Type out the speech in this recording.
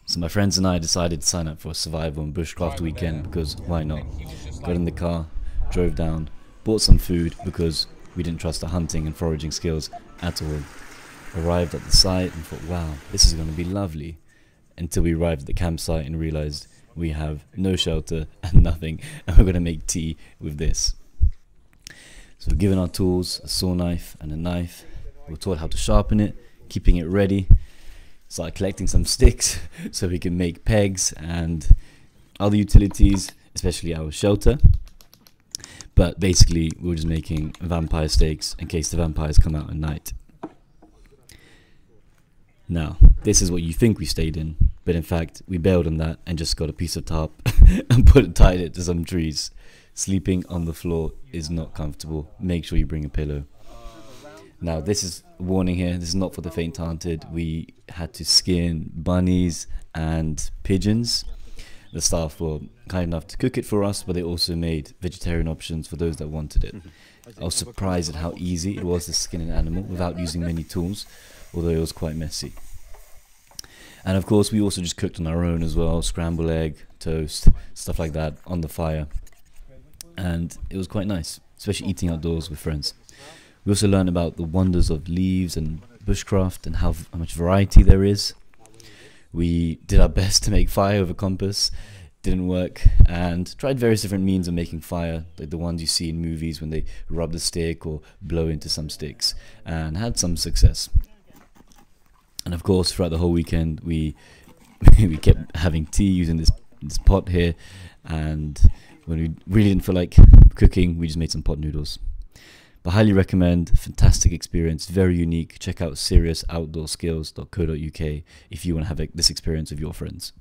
So my friends and I decided to sign up for a survival and bushcraft weekend because why not? Got in the car, drove down, bought some food because we didn't trust our hunting and foraging skills at all. Arrived at the site and thought, wow, this is going to be lovely. Until we arrived at the campsite and realized we have no shelter and nothing, and we're going to make tea with this. So we're given our tools, a saw knife and a knife. We're taught how to sharpen it, keeping it ready. Started collecting some sticks so we can make pegs and other utilities, especially our shelter. But basically, we were just making vampire steaks in case the vampires come out at night. Now, this is what you think we stayed in, but in fact, we bailed on that and just got a piece of tarp and tied it to some trees. Sleeping on the floor is not comfortable. Make sure you bring a pillow. Now, this is a warning here. This is not for the faint-hearted. We had to skin bunnies and pigeons. The staff were kind enough to cook it for us, but they also made vegetarian options for those that wanted it. I was surprised at how easy it was to skin an animal without using many tools, although it was quite messy. And of course, we also just cooked on our own as well, scrambled egg, toast, stuff like that on the fire. And it was quite nice, especially eating outdoors with friends. We also learned about the wonders of leaves and bushcraft and how much variety there is. We did our best to make fire with a compass, didn't work, and tried various different means of making fire, like the ones you see in movies when they rub the stick or blow into some sticks, and had some success. And of course, throughout the whole weekend, we we kept having tea using this pot here, and when we really didn't feel like cooking, we just made some pot noodles. But highly recommend, fantastic experience, very unique. Check out seriousoutdoorskills.co.uk if you want to have this experience with your friends.